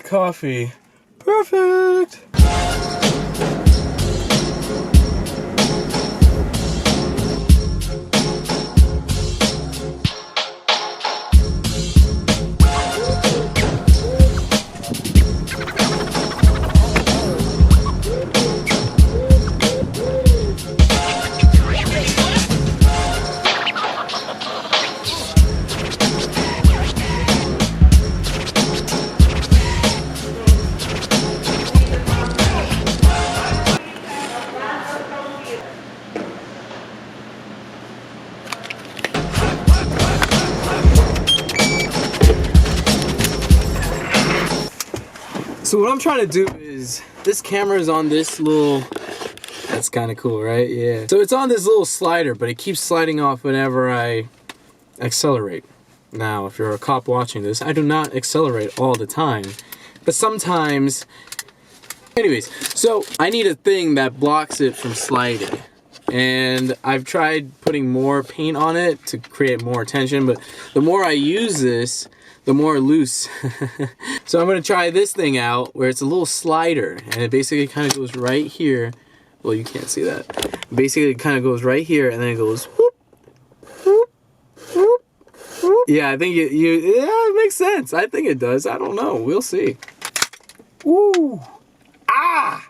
coffee. Perfect! So what I'm trying to do is, this camera is on this little, that's kind of cool, right? Yeah. So it's on this little slider, but it keeps sliding off whenever I accelerate. Now, if you're a cop watching this, I do not accelerate all the time, but sometimes. Anyways, so I need a thing that blocks it from sliding. And I've tried putting more paint on it to create more tension, but the more I use this, the more loose. So I'm gonna try this thing out where it's a little slider and it basically kind of goes right here. Well, you can't see that. Basically it kind of goes right here and then it goes whoop, whoop, whoop, whoop. Yeah, I think yeah, it makes sense. I think it does. I don't know. We'll see. Ooh. Ah!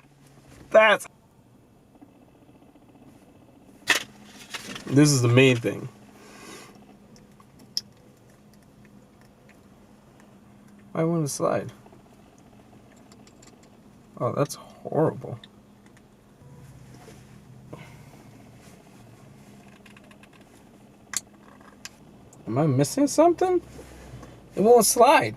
That's... This is the main thing. Why wouldn't it slide? Oh, that's horrible. Am I missing something? It won't slide.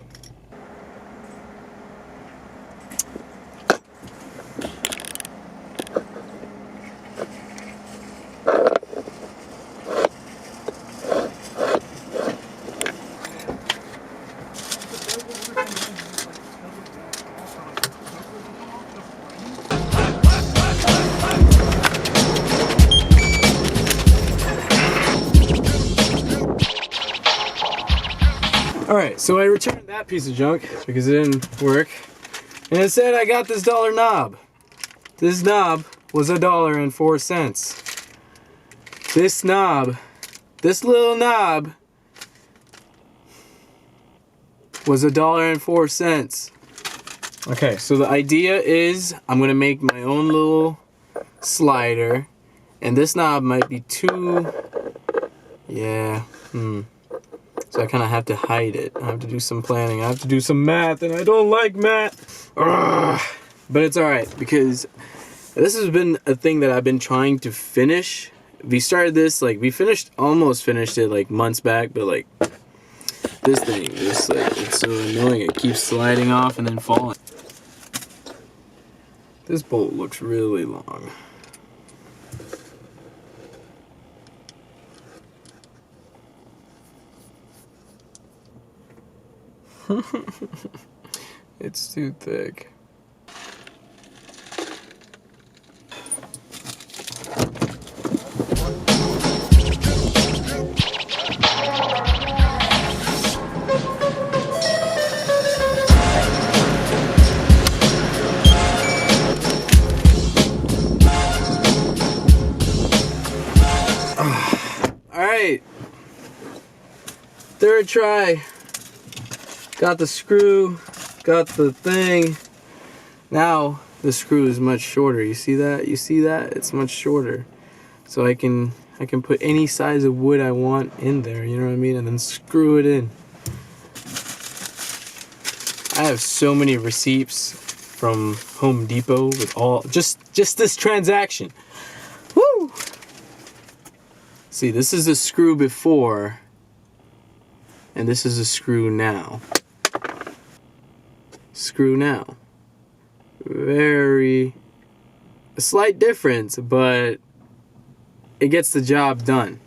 Alright, so I returned that piece of junk because it didn't work. And it said I got this dollar knob. This knob was $1.04. This knob, this little knob, was $1.04. Okay, so the idea is I'm gonna make my own little slider. And this knob might be too, yeah, So I kind of have to hide it. I have to do some planning. I have to do some math, and I don't like math. Ugh. But it's all right because this has been a thing that I've been trying to finish. We started this like almost finished it like months back, but like this thing, just like it's so annoying. It keeps sliding off and then falling. This bolt looks really long. It's too thick. All right, third try. Got the screw, got the thing. Now the screw is much shorter. You see that? You see that? It's much shorter. So I can put any size of wood I want in there, you know what I mean? And then screw it in. I have so many receipts from Home Depot with all just this transaction. Woo! See, this is a screw before and this is a screw now. Screw now. A slight difference, but it gets the job done.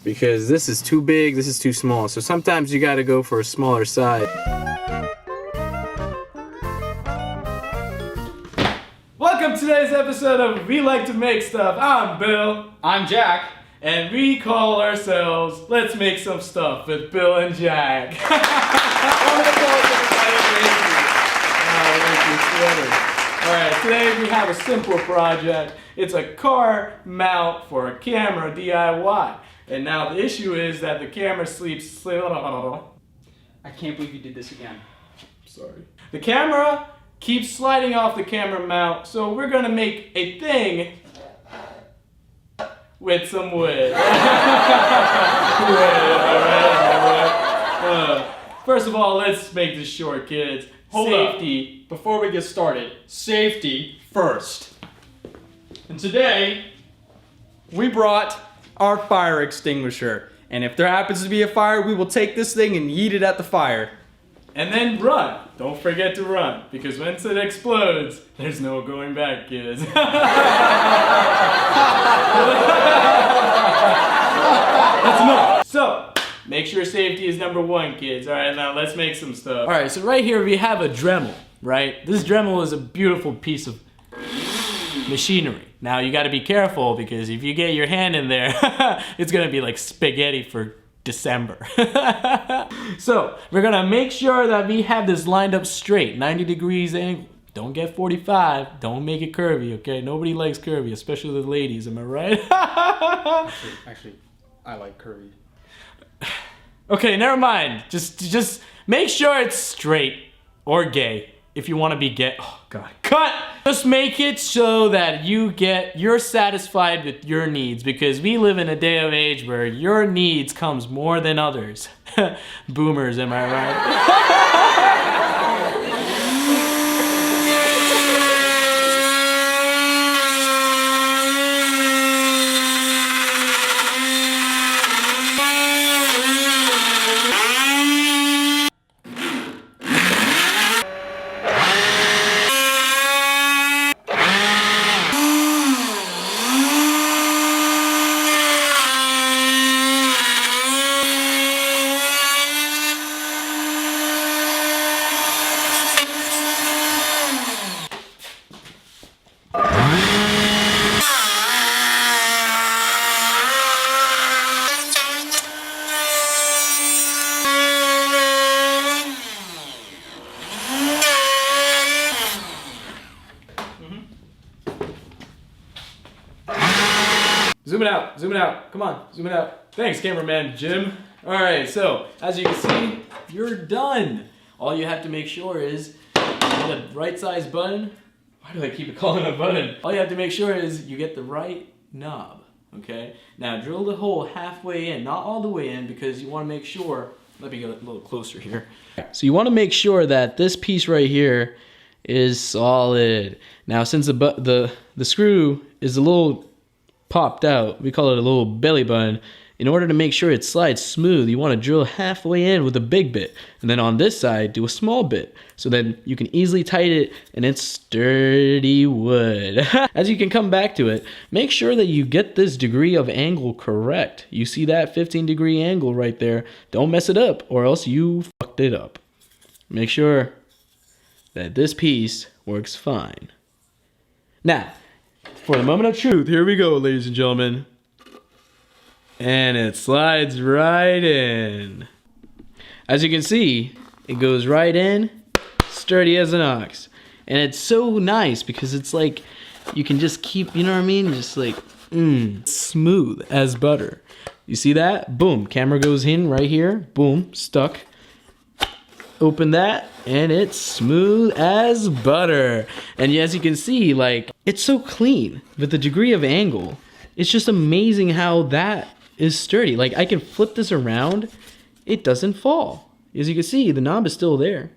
Because this is too big, this is too small. So sometimes you gotta go for a smaller size. Welcome to today's episode of We Like to Make Stuff. I'm Bill. I'm Jack. And we call ourselves Let's Make Some Stuff with Bill and Jack. like your sweater. Alright, today we have a simple project. It's a car mount for a camera DIY. And now the issue is that the camera sleeps. I can't believe you did this again. Sorry. The camera keeps sliding off the camera mount, so we're gonna make a thing with some wood. First of all, let's make this short, kids. Hold up. Safety. Before we get started, safety first. And today, we brought our fire extinguisher. And if there happens to be a fire, we will take this thing and yeet it at the fire. And then run. Don't forget to run, because once it explodes, there's no going back, kids. That's enough. So, make sure safety is number one, kids. All right, now let's make some stuff. All right, so right here we have a Dremel, right? This Dremel is a beautiful piece of machinery. Now you got to be careful, because if you get your hand in there, it's gonna be like spaghetti for December. So we're gonna make sure that we have this lined up straight, 90 degrees angle. Don't get 45. Don't make it curvy, okay? Nobody likes curvy, especially the ladies. Am I right? Actually, I like curvy. Okay, never mind. Just make sure it's straight or gay. If you want to be gay, oh god, cut! Just make it so that you're satisfied with your needs, because we live in a day of age where your needs comes more than others. Boomers, am I right? Zoom it out, come on, zoom it out. Thanks, cameraman Jim. All right, so as you can see, you're done. All you have to make sure is you get a right size button. Why do I keep calling it a button? All you have to make sure is you get the right knob, okay? Now drill the hole halfway in, not all the way in, because you wanna make sure, let me get a little closer here. So you wanna make sure that this piece right here is solid. Now since the screw is a little popped out, we call it a little belly button. In order to make sure it slides smooth, you want to drill halfway in with a big bit, and then on this side do a small bit, so then you can easily tighten it and it's sturdy wood. As you can come back to it, make sure that you get this degree of angle correct. You see that 15-degree angle right there? Don't mess it up, or else you fucked it up. Make sure that this piece works fine. Now, for the moment of truth, here we go, ladies and gentlemen. And it slides right in. As you can see, it goes right in, sturdy as an ox. And it's so nice because it's like, you can just keep, you know what I mean? Just like, smooth as butter. You see that? Boom, camera goes in right here. Boom, stuck. Open that, and it's smooth as butter. And as you can see, like, it's so clean with the degree of angle. It's just amazing how that is sturdy. Like, I can flip this around, it doesn't fall. As you can see, the knob is still there.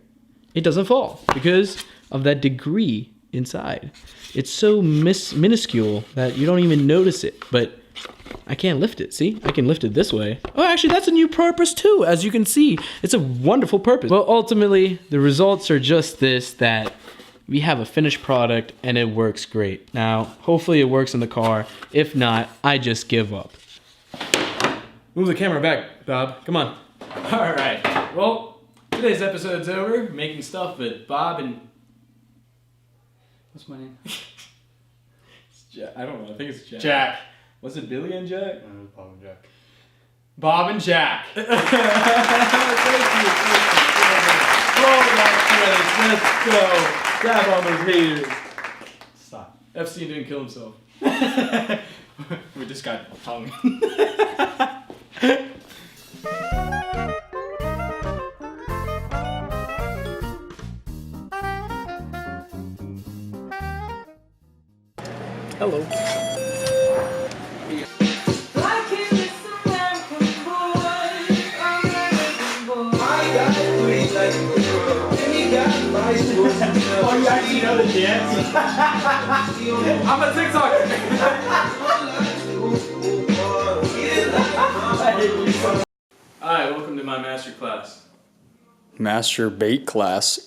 It doesn't fall because of that degree inside. It's so minuscule that you don't even notice it, but I can't lift it. See, I can lift it this way. Oh, actually, that's a new purpose too. As you can see, it's a wonderful purpose. Well, ultimately, the results are just this, that we have a finished product and it works great. Now, hopefully it works in the car. If not, I just give up. Move the camera back, Bob. Come on. All right. Well, today's episode's over. Making stuff with Bob and... What's my name? It's Jack. I don't know. I think it's Jack. Jack. Was it Billy and Jack? Bob and Jack. Bob and Jack. Thank you. Roll that credits. Let's go. Stab on those haters. Stop. Epstein didn't kill himself. We just got hung. Hello. Oh, you actually know the dance? I'm a TikToker. Alright, welcome to my master class. Masturbate class.